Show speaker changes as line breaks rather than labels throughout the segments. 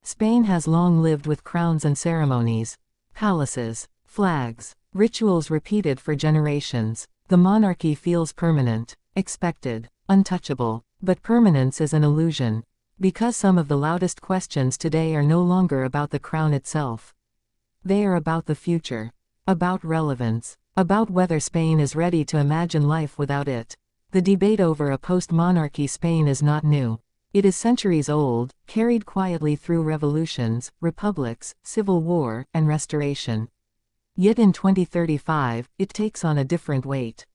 Spain has long lived with crowns and ceremonies, palaces, flags, rituals repeated for generations. The monarchy feels permanent, expected, untouchable. But permanence is an illusion. Because some of the loudest questions today are no longer about the crown itself. They are about the future. About relevance. About whether Spain is ready to imagine life without it. The debate over a post-monarchy Spain is not new. It is centuries old, carried quietly through revolutions, republics, civil war, and restoration. Yet in 2035, it takes on a different weight.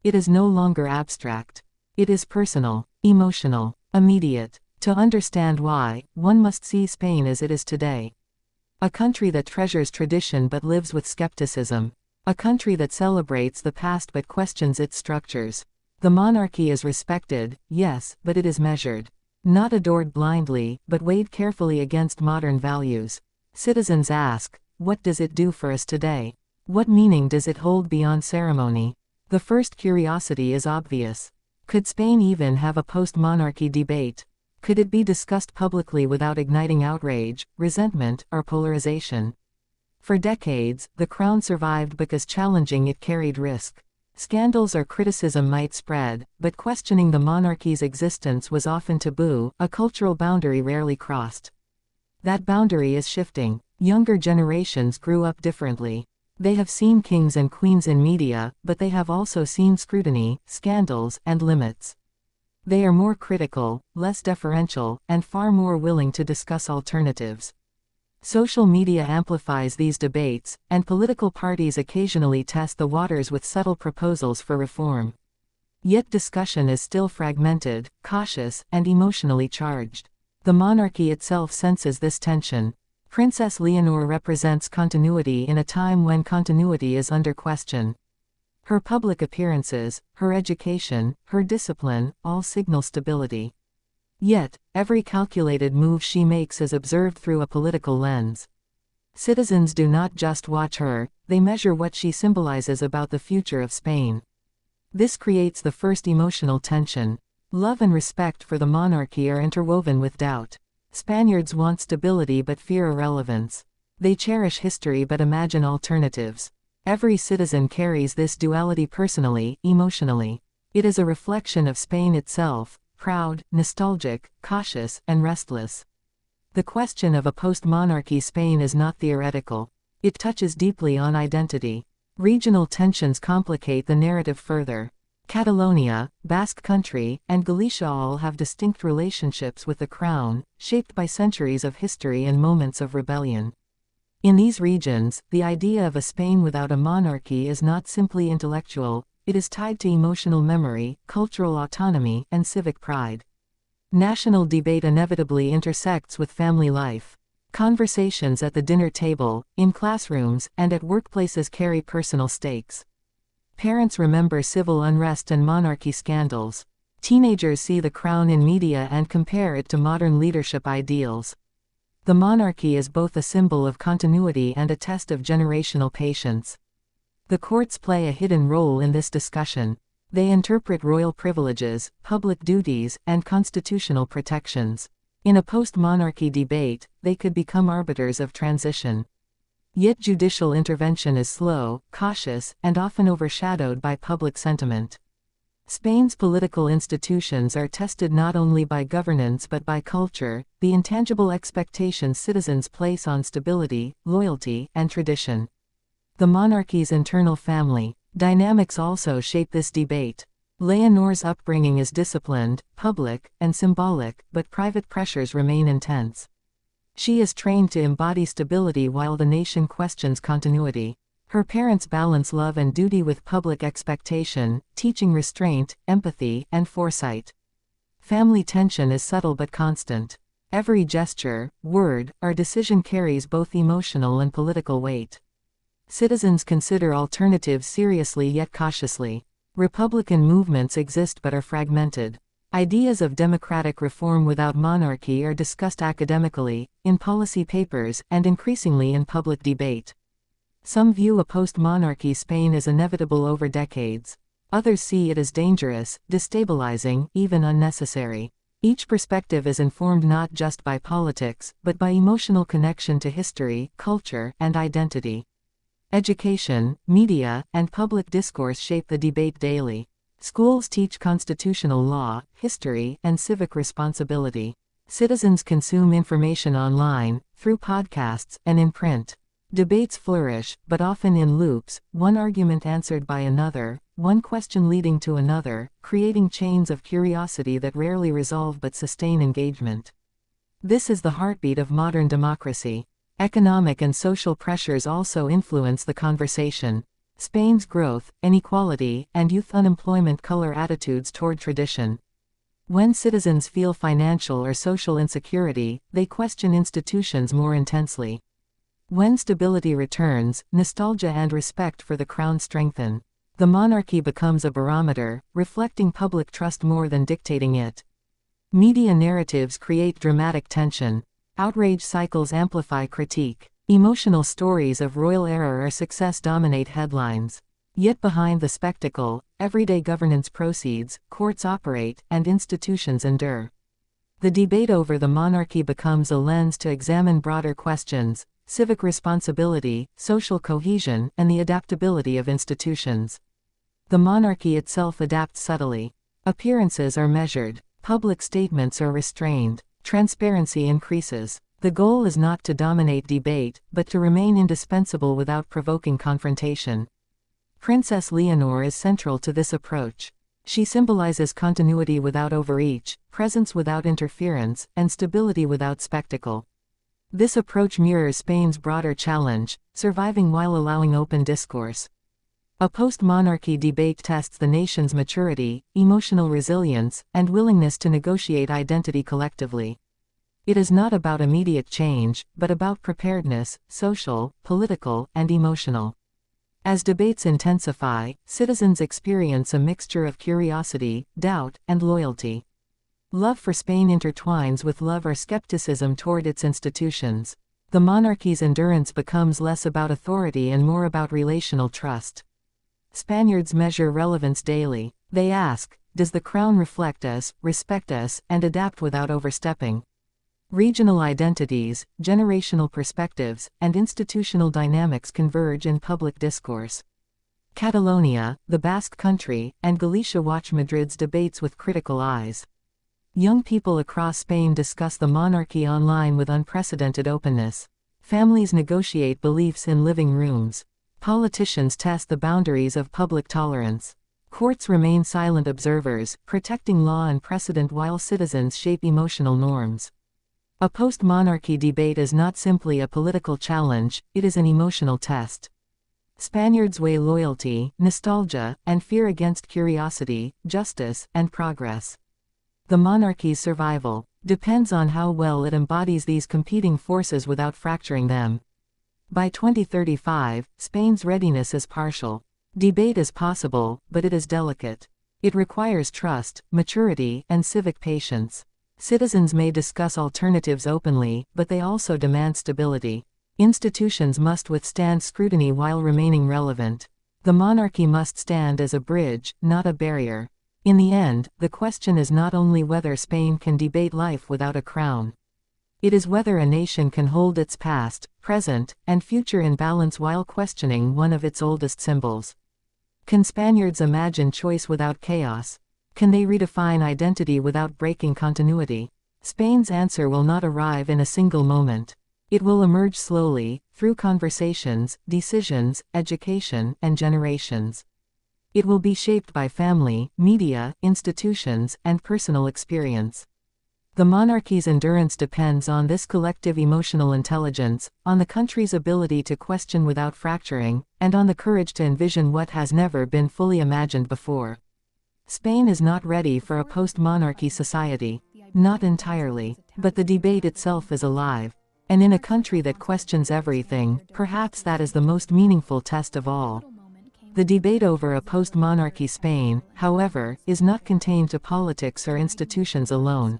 It is no longer abstract. It is personal, emotional, immediate. To understand why, one must see Spain as it is today. A country that treasures tradition but lives with skepticism. A country that celebrates the past but questions its structures. The monarchy is respected, yes, but it is measured. Not adored blindly, but weighed carefully against modern values. Citizens ask, what does it do for us today? What meaning does it hold beyond ceremony? The first curiosity is obvious. Could Spain even have a post-monarchy debate? Could it be discussed publicly without igniting outrage, resentment, or polarization? For decades, the crown survived because challenging it carried risk. Scandals or criticism might spread, but questioning the monarchy's existence was often taboo, a cultural boundary rarely crossed. That boundary is shifting. Younger generations grew up differently. They have seen kings and queens in media, but they have also seen scrutiny, scandals, and limits. They are more critical, less deferential, and far more willing to discuss alternatives. Social media amplifies these debates, and political parties occasionally test the waters with subtle proposals for reform. Yet discussion is still fragmented, cautious, and emotionally charged. The monarchy itself senses this tension. Princess Leonor represents continuity in a time when continuity is under question. Her public appearances, her education, her discipline, all signal stability. Yet, every calculated move she makes is observed through a political lens. Citizens do not just watch her, they measure what she symbolizes about the future of Spain. This creates the first emotional tension. Love and respect for the monarchy are interwoven with doubt. Spaniards want stability but fear irrelevance. They cherish history but imagine alternatives. Every citizen carries this duality personally, emotionally. It is a reflection of Spain itself, proud, nostalgic, cautious, and restless. The question of a post-monarchy Spain is not theoretical. It touches deeply on identity. Regional tensions complicate the narrative further. Catalonia, Basque Country, and Galicia all have distinct relationships with the crown, shaped by centuries of history and moments of rebellion. In these regions, the idea of a Spain without a monarchy is not simply intellectual, it is tied to emotional memory, cultural autonomy, and civic pride. National debate inevitably intersects with family life. Conversations at the dinner table, in classrooms, and at workplaces carry personal stakes. Parents remember civil unrest and monarchy scandals. Teenagers see the crown in media and compare it to modern leadership ideals. The monarchy is both a symbol of continuity and a test of generational patience. The courts play a hidden role in this discussion. They interpret royal privileges, public duties, and constitutional protections. In a post-monarchy debate, they could become arbiters of transition. Yet judicial intervention is slow, cautious, and often overshadowed by public sentiment. Spain's political institutions are tested not only by governance but by culture, the intangible expectations citizens place on stability, loyalty, and tradition. The monarchy's internal family dynamics also shape this debate. Leonor's upbringing is disciplined, public, and symbolic, but private pressures remain intense. She is trained to embody stability while the nation questions continuity. Her parents balance love and duty with public expectation, teaching restraint, empathy, and foresight. Family tension is subtle but constant. Every gesture, word, or decision carries both emotional and political weight. Citizens consider alternatives seriously yet cautiously. Republican movements exist but are fragmented. Ideas of democratic reform without monarchy are discussed academically, in policy papers, and increasingly in public debate. Some view a post-monarchy Spain as inevitable over decades. Others see it as dangerous, destabilizing, even unnecessary. Each perspective is informed not just by politics, but by emotional connection to history, culture, and identity. Education, media, and public discourse shape the debate daily. Schools teach constitutional law, history, and civic responsibility. Citizens consume information online, through podcasts, and in print. Debates flourish, but often in loops, one argument answered by another, one question leading to another, creating chains of curiosity that rarely resolve but sustain engagement. This is the heartbeat of modern democracy. Economic and social pressures also influence the conversation. Spain's growth, inequality, and youth unemployment color attitudes toward tradition. When citizens feel financial or social insecurity, they question institutions more intensely. When stability returns, nostalgia and respect for the crown strengthen. The monarchy becomes a barometer, reflecting public trust more than dictating it. Media narratives create dramatic tension. Outrage cycles amplify critique. Emotional stories of royal error or success dominate headlines. Yet behind the spectacle, everyday governance proceeds, courts operate, and institutions endure. The debate over the monarchy becomes a lens to examine broader questions: civic responsibility, social cohesion, and the adaptability of institutions. The monarchy itself adapts subtly. Appearances are measured. Public statements are restrained. Transparency increases. The goal is not to dominate debate, but to remain indispensable without provoking confrontation. Princess Leonor is central to this approach. She symbolizes continuity without overreach, presence without interference, and stability without spectacle. This approach mirrors Spain's broader challenge: surviving while allowing open discourse. A post-monarchy debate tests the nation's maturity, emotional resilience, and willingness to negotiate identity collectively. It is not about immediate change, but about preparedness, social, political, and emotional. As debates intensify, citizens experience a mixture of curiosity, doubt, and loyalty. Love for Spain intertwines with love or skepticism toward its institutions. The monarchy's endurance becomes less about authority and more about relational trust. Spaniards measure relevance daily. They ask, does the crown reflect us, respect us, and adapt without overstepping? Regional identities, generational perspectives, and institutional dynamics converge in public discourse. Catalonia, the Basque Country, and Galicia watch Madrid's debates with critical eyes. Young people across Spain discuss the monarchy online with unprecedented openness. Families negotiate beliefs in living rooms. Politicians test the boundaries of public tolerance. Courts remain silent observers, protecting law and precedent while citizens shape emotional norms. A post-monarchy debate is not simply a political challenge, it is an emotional test. Spaniards weigh loyalty, nostalgia, and fear against curiosity, justice, and progress. The monarchy's survival depends on how well it embodies these competing forces without fracturing them. By 2035, Spain's readiness is partial. Debate is possible, but it is delicate. It requires trust, maturity, and civic patience. Citizens may discuss alternatives openly, but they also demand stability. Institutions must withstand scrutiny while remaining relevant. The monarchy must stand as a bridge, not a barrier. In the end, the question is not only whether Spain can debate life without a crown. It is whether a nation can hold its past, present, and future in balance while questioning one of its oldest symbols. Can Spaniards imagine choice without chaos? Can they redefine identity without breaking continuity? Spain's answer will not arrive in a single moment. It will emerge slowly, through conversations, decisions, education, and generations. It will be shaped by family, media, institutions, and personal experience. The monarchy's endurance depends on this collective emotional intelligence, on the country's ability to question without fracturing, and on the courage to envision what has never been fully imagined before. Spain is not ready for a post-monarchy society. Not entirely. But the debate itself is alive. And in a country that questions everything, perhaps that is the most meaningful test of all. The debate over a post-monarchy Spain, however, is not contained to politics or institutions alone.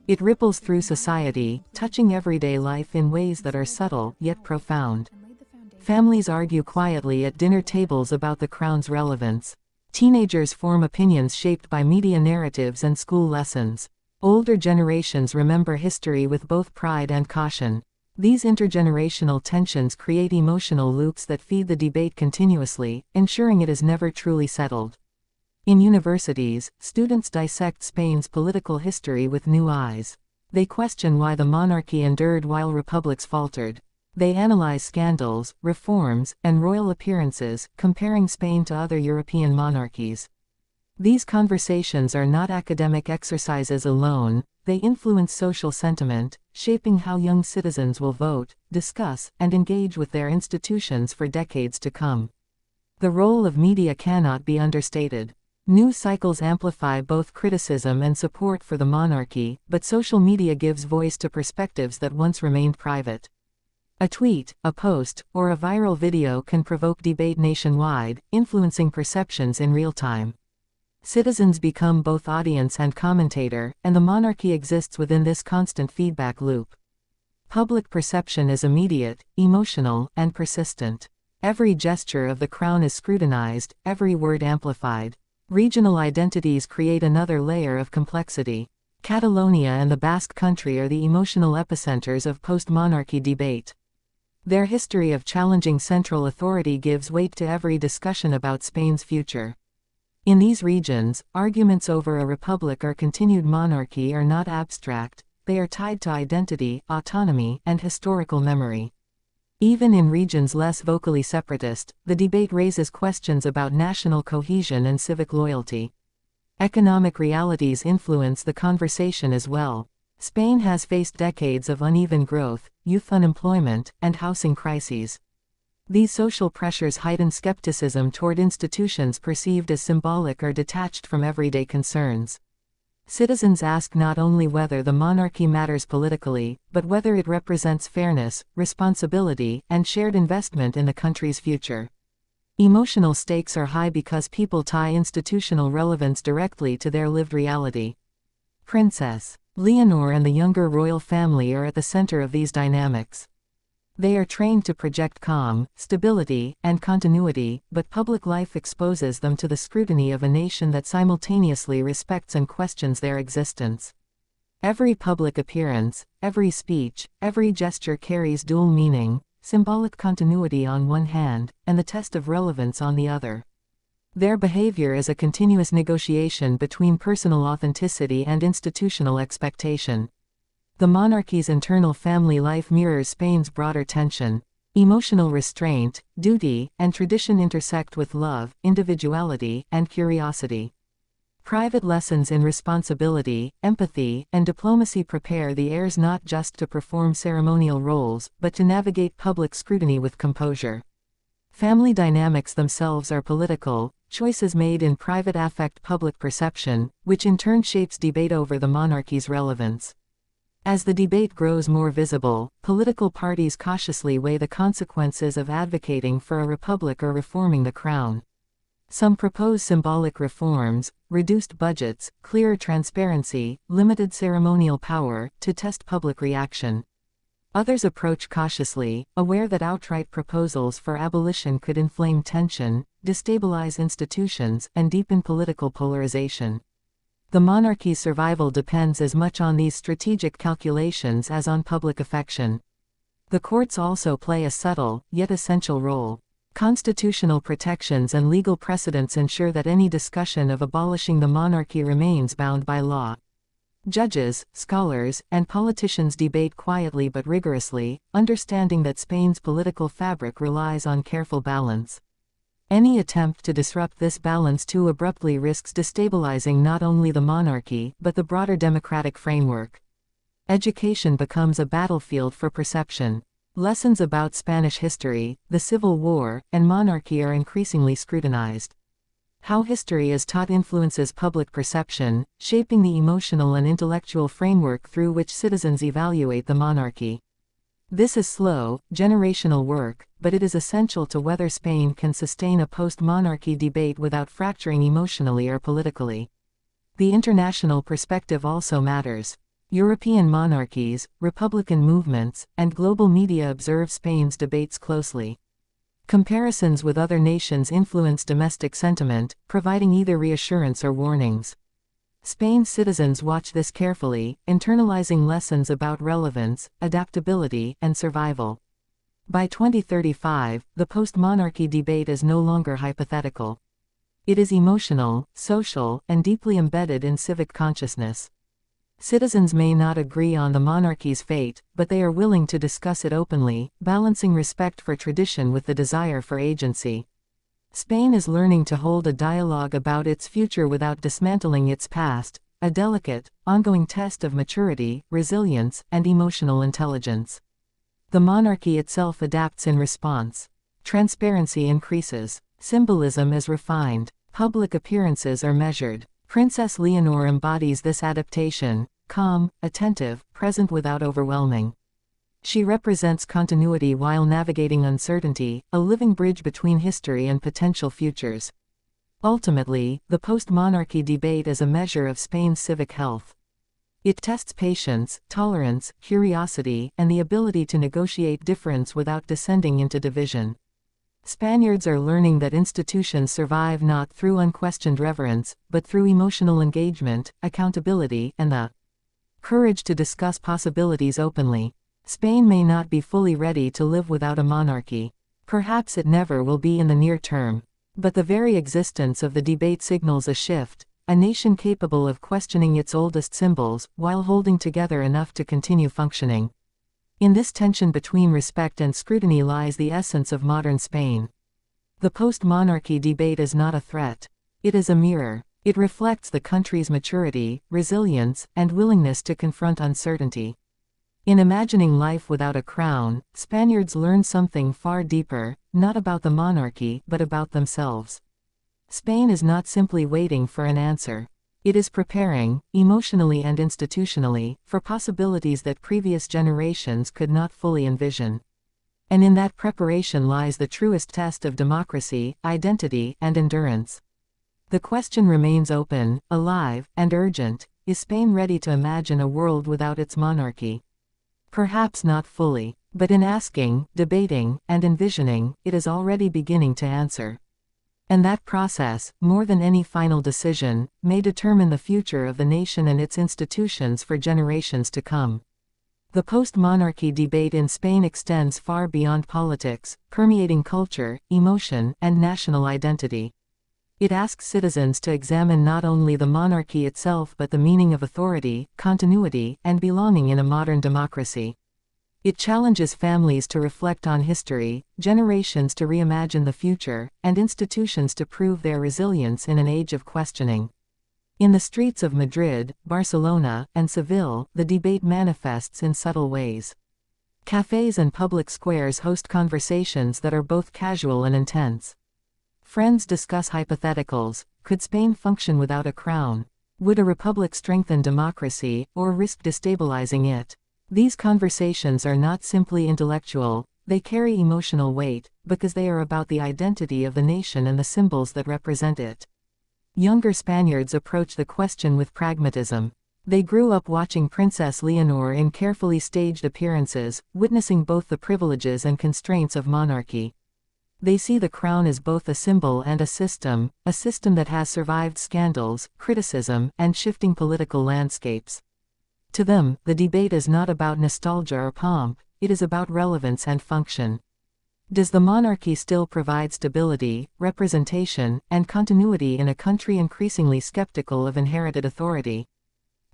It ripples through society, touching everyday life in ways that are subtle, yet profound. Families argue quietly at dinner tables about the crown's relevance. Teenagers form opinions shaped by media narratives and school lessons. Older generations remember history with both pride and caution. These intergenerational tensions create emotional loops that feed the debate continuously, ensuring it is never truly settled. In universities, students dissect Spain's political history with new eyes. They question why the monarchy endured while republics faltered. They analyze scandals, reforms, and royal appearances, comparing Spain to other European monarchies. These conversations are not academic exercises alone, they influence social sentiment, shaping how young citizens will vote, discuss, and engage with their institutions for decades to come. The role of media cannot be understated. News cycles amplify both criticism and support for the monarchy, but social media gives voice to perspectives that once remained private. A tweet, a post, or a viral video can provoke debate nationwide, influencing perceptions in real time. Citizens become both audience and commentator, and the monarchy exists within this constant feedback loop. Public perception is immediate, emotional, and persistent. Every gesture of the crown is scrutinized, every word amplified. Regional identities create another layer of complexity. Catalonia and the Basque Country are the emotional epicenters of post-monarchy debate. Their history of challenging central authority gives weight to every discussion about Spain's future. In these regions, arguments over a republic or continued monarchy are not abstract, they are tied to identity, autonomy, and historical memory. Even in regions less vocally separatist, the debate raises questions about national cohesion and civic loyalty. Economic realities influence the conversation as well. Spain has faced decades of uneven growth, youth unemployment, and housing crises. These social pressures heighten skepticism toward institutions perceived as symbolic or detached from everyday concerns. Citizens ask not only whether the monarchy matters politically, but whether it represents fairness, responsibility, and shared investment in the country's future. Emotional stakes are high because people tie institutional relevance directly to their lived reality. Princess Leonor and the younger royal family are at the center of these dynamics. They are trained to project calm, stability, and continuity, but public life exposes them to the scrutiny of a nation that simultaneously respects and questions their existence. Every public appearance, every speech, every gesture carries dual meaning, symbolic continuity on one hand, and the test of relevance on the other. Their behavior is a continuous negotiation between personal authenticity and institutional expectation. The monarchy's internal family life mirrors Spain's broader tension. Emotional restraint, duty, and tradition intersect with love, individuality, and curiosity. Private lessons in responsibility, empathy, and diplomacy prepare the heirs not just to perform ceremonial roles, but to navigate public scrutiny with composure. Family dynamics themselves are political, choices made in private affect public perception, which in turn shapes debate over the monarchy's relevance. As the debate grows more visible, political parties cautiously weigh the consequences of advocating for a republic or reforming the crown. Some propose symbolic reforms, reduced budgets, clearer transparency, limited ceremonial power, to test public reaction. Others approach cautiously, aware that outright proposals for abolition could inflame tension, destabilize institutions, and deepen political polarization. The monarchy's survival depends as much on these strategic calculations as on public affection. The courts also play a subtle, yet essential role. Constitutional protections and legal precedents ensure that any discussion of abolishing the monarchy remains bound by law. Judges, scholars, and politicians debate quietly but rigorously, understanding that Spain's political fabric relies on careful balance. Any attempt to disrupt this balance too abruptly risks destabilizing not only the monarchy but the broader democratic framework. Education becomes a battlefield for perception. Lessons about Spanish history, the Civil War, and monarchy are increasingly scrutinized. How history is taught influences public perception, shaping the emotional and intellectual framework through which citizens evaluate the monarchy. This is slow, generational work, but it is essential to whether Spain can sustain a post-monarchy debate without fracturing emotionally or politically. The international perspective also matters. European monarchies, republican movements, and global media observe Spain's debates closely. Comparisons with other nations influence domestic sentiment, providing either reassurance or warnings. Spain's citizens watch this carefully, internalizing lessons about relevance, adaptability, and survival. By 2035, the post-monarchy debate is no longer hypothetical. It is emotional, social, and deeply embedded in civic consciousness. Citizens may not agree on the monarchy's fate, but they are willing to discuss it openly, balancing respect for tradition with the desire for agency. Spain is learning to hold a dialogue about its future without dismantling its past, a delicate, ongoing test of maturity, resilience, and emotional intelligence. The monarchy itself adapts in response. Transparency increases. Symbolism is refined. Public appearances are measured. Princess Leonor embodies this adaptation, calm, attentive, present without overwhelming. She represents continuity while navigating uncertainty, a living bridge between history and potential futures. Ultimately, the post-monarchy debate is a measure of Spain's civic health. It tests patience, tolerance, curiosity, and the ability to negotiate difference without descending into division. Spaniards are learning that institutions survive not through unquestioned reverence, but through emotional engagement, accountability, and the courage to discuss possibilities openly. Spain may not be fully ready to live without a monarchy. Perhaps it never will be in the near term. But the very existence of the debate signals a shift, a nation capable of questioning its oldest symbols, while holding together enough to continue functioning. In this tension between respect and scrutiny lies the essence of modern Spain. The post-monarchy debate is not a threat. It is a mirror. It reflects the country's maturity, resilience, and willingness to confront uncertainty. In imagining life without a crown, Spaniards learn something far deeper, not about the monarchy but about themselves. Spain is not simply waiting for an answer. It is preparing, emotionally and institutionally, for possibilities that previous generations could not fully envision. And in that preparation lies the truest test of democracy, identity, and endurance. The question remains open, alive, and urgent: is Spain ready to imagine a world without its monarchy? Perhaps not fully, but in asking, debating, and envisioning, it is already beginning to answer. And that process, more than any final decision, may determine the future of the nation and its institutions for generations to come. The post-monarchy debate in Spain extends far beyond politics, permeating culture, emotion, and national identity. It asks citizens to examine not only the monarchy itself but the meaning of authority, continuity, and belonging in a modern democracy. It challenges families to reflect on history, generations to reimagine the future, and institutions to prove their resilience in an age of questioning. In the streets of Madrid, Barcelona, and Seville, the debate manifests in subtle ways. Cafes and public squares host conversations that are both casual and intense. Friends discuss hypotheticals: could Spain function without a crown? Would a republic strengthen democracy, or risk destabilizing it? These conversations are not simply intellectual, they carry emotional weight, because they are about the identity of the nation and the symbols that represent it. Younger Spaniards approach the question with pragmatism. They grew up watching Princess Leonor in carefully staged appearances, witnessing both the privileges and constraints of monarchy. They see the crown as both a symbol and a system that has survived scandals, criticism, and shifting political landscapes. To them, the debate is not about nostalgia or pomp, it is about relevance and function. Does the monarchy still provide stability, representation, and continuity in a country increasingly skeptical of inherited authority?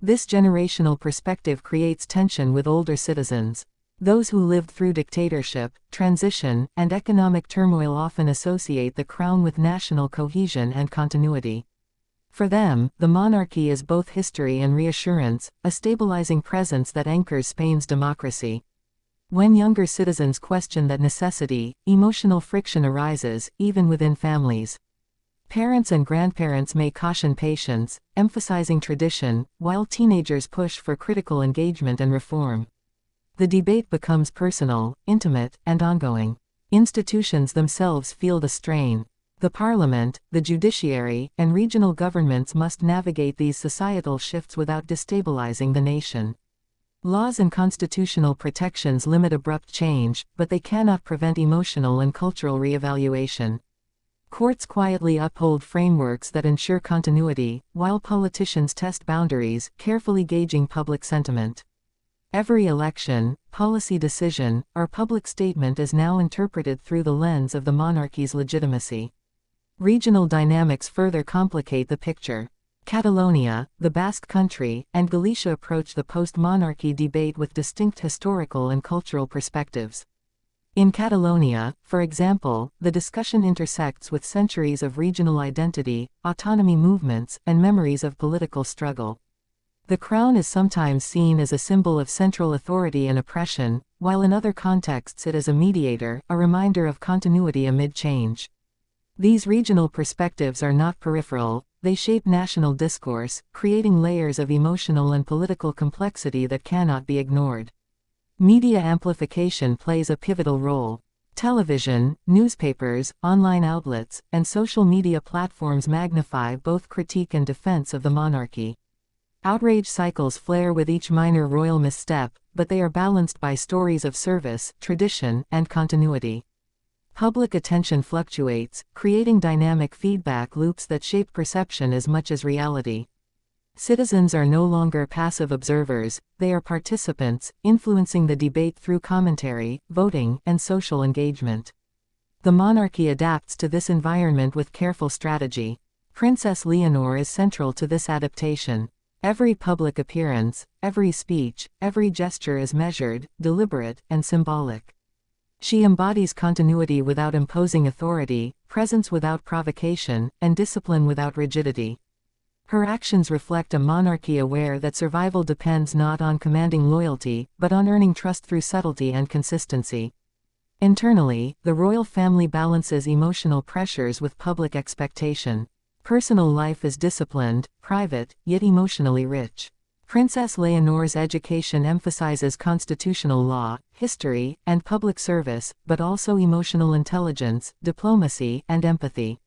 This generational perspective creates tension with older citizens. Those who lived through dictatorship, transition, and economic turmoil often associate the crown with national cohesion and continuity. For them, the monarchy is both history and reassurance, a stabilizing presence that anchors Spain's democracy. When younger citizens question that necessity, emotional friction arises, even within families. Parents and grandparents may caution patience, emphasizing tradition, while teenagers push for critical engagement and reform. The debate becomes personal, intimate, and ongoing. Institutions themselves feel the strain. The parliament, the judiciary, and regional governments must navigate these societal shifts without destabilizing the nation. Laws and constitutional protections limit abrupt change, but they cannot prevent emotional and cultural reevaluation. Courts quietly uphold frameworks that ensure continuity, while politicians test boundaries, carefully gauging public sentiment. Every election, policy decision, or public statement is now interpreted through the lens of the monarchy's legitimacy. Regional dynamics further complicate the picture. Catalonia, the Basque Country, and Galicia approach the post-monarchy debate with distinct historical and cultural perspectives. In Catalonia, for example, the discussion intersects with centuries of regional identity, autonomy movements, and memories of political struggle. The crown is sometimes seen as a symbol of central authority and oppression, while in other contexts it is a mediator, a reminder of continuity amid change. These regional perspectives are not peripheral, they shape national discourse, creating layers of emotional and political complexity that cannot be ignored. Media amplification plays a pivotal role. Television, newspapers, online outlets, and social media platforms magnify both critique and defense of the monarchy. Outrage cycles flare with each minor royal misstep, but they are balanced by stories of service, tradition, and continuity. Public attention fluctuates, creating dynamic feedback loops that shape perception as much as reality. Citizens are no longer passive observers, they are participants, influencing the debate through commentary, voting, and social engagement. The monarchy adapts to this environment with careful strategy. Princess Leonor is central to this adaptation. Every public appearance, every speech, every gesture is measured, deliberate, and symbolic. She embodies continuity without imposing authority, presence without provocation, and discipline without rigidity. Her actions reflect a monarchy aware that survival depends not on commanding loyalty, but on earning trust through subtlety and consistency. Internally, the royal family balances emotional pressures with public expectation. Personal life is disciplined, private, yet emotionally rich. Princess Leonor's education emphasizes constitutional law, history, and public service, but also emotional intelligence, diplomacy, and empathy.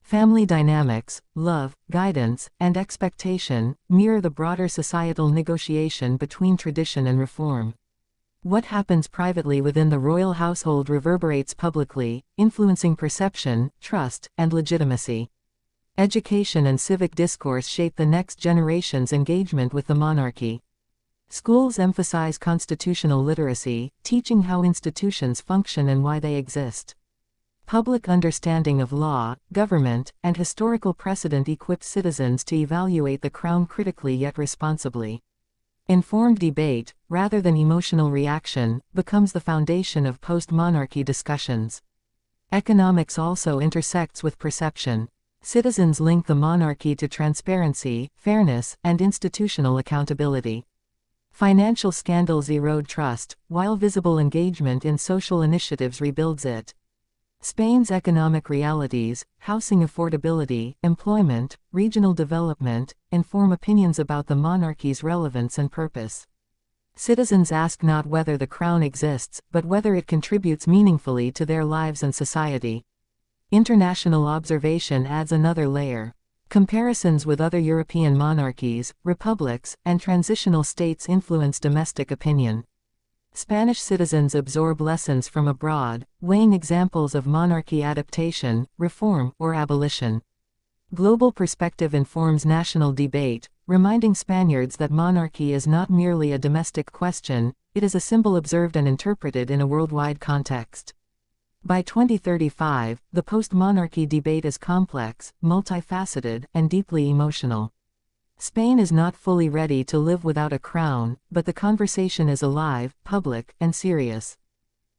Family dynamics, love, guidance, and expectation mirror the broader societal negotiation between tradition and reform. What happens privately within the royal household reverberates publicly, influencing perception, trust, and legitimacy. Education and civic discourse shape the next generation's engagement with the monarchy. Schools emphasize constitutional literacy, teaching how institutions function and why they exist. Public understanding of law, government, and historical precedent equips citizens to evaluate the crown critically yet responsibly. Informed debate, rather than emotional reaction, becomes the foundation of post-monarchy discussions. Economics also intersects with perception. Citizens link the monarchy to transparency, fairness, and institutional accountability. Financial scandals erode trust, while visible engagement in social initiatives rebuilds it. Spain's economic realities, housing affordability, employment, regional development, inform opinions about the monarchy's relevance and purpose. Citizens ask not whether the crown exists, but whether it contributes meaningfully to their lives and society. International observation adds another layer. Comparisons with other European monarchies, republics, and transitional states influence domestic opinion. Spanish citizens absorb lessons from abroad, weighing examples of monarchy adaptation, reform, or abolition. Global perspective informs national debate, reminding Spaniards that monarchy is not merely a domestic question, it is a symbol observed and interpreted in a worldwide context. By 2035, the post-monarchy debate is complex, multifaceted, and deeply emotional. Spain is not fully ready to live without a crown, but the conversation is alive, public, and serious.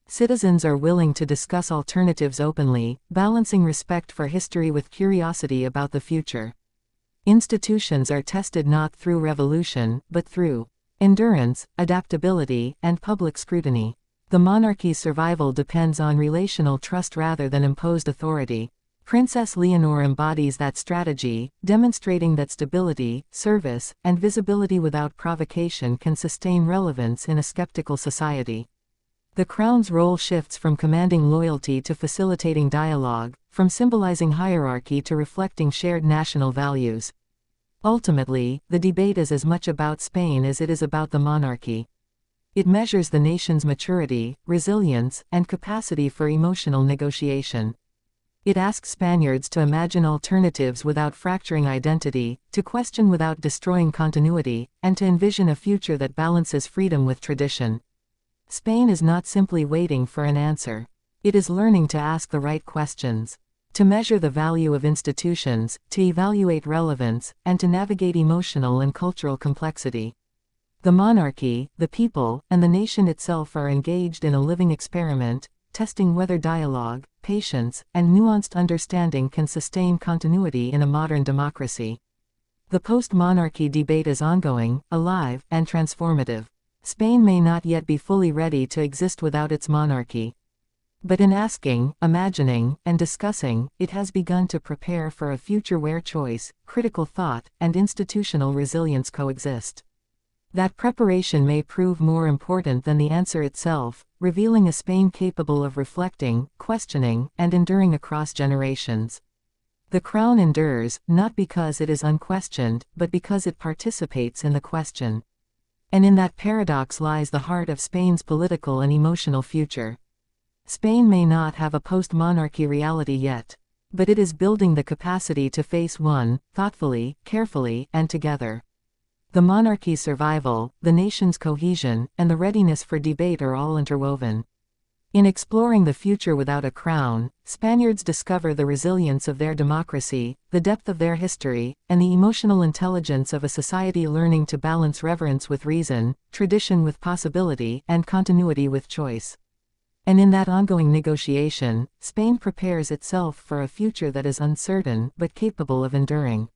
Citizens are willing to discuss alternatives openly, balancing respect for history with curiosity about the future. Institutions are tested not through revolution, but through endurance, adaptability, and public scrutiny. The monarchy's survival depends on relational trust rather than imposed authority. Princess Leonor embodies that strategy, demonstrating that stability, service, and visibility without provocation can sustain relevance in a skeptical society. The crown's role shifts from commanding loyalty to facilitating dialogue, from symbolizing hierarchy to reflecting shared national values. Ultimately, the debate is as much about Spain as it is about the monarchy. It measures the nation's maturity, resilience, and capacity for emotional negotiation. It asks Spaniards to imagine alternatives without fracturing identity, to question without destroying continuity, and to envision a future that balances freedom with tradition. Spain is not simply waiting for an answer. It is learning to ask the right questions, to measure the value of institutions, to evaluate relevance, and to navigate emotional and cultural complexity. The monarchy, the people, and the nation itself are engaged in a living experiment, testing whether dialogue, patience, and nuanced understanding can sustain continuity in a modern democracy. The post-monarchy debate is ongoing, alive, and transformative. Spain may not yet be fully ready to exist without its monarchy. But in asking, imagining, and discussing, it has begun to prepare for a future where choice, critical thought, and institutional resilience coexist. That preparation may prove more important than the answer itself, revealing a Spain capable of reflecting, questioning, and enduring across generations. The crown endures, not because it is unquestioned, but because it participates in the question. And in that paradox lies the heart of Spain's political and emotional future. Spain may not have a post-monarchy reality yet, but it is building the capacity to face one, thoughtfully, carefully, and together. The monarchy's survival, the nation's cohesion, and the readiness for debate are all interwoven. In exploring the future without a crown, Spaniards discover the resilience of their democracy, the depth of their history, and the emotional intelligence of a society learning to balance reverence with reason, tradition with possibility, and continuity with choice. And in that ongoing negotiation, Spain prepares itself for a future that is uncertain but capable of enduring.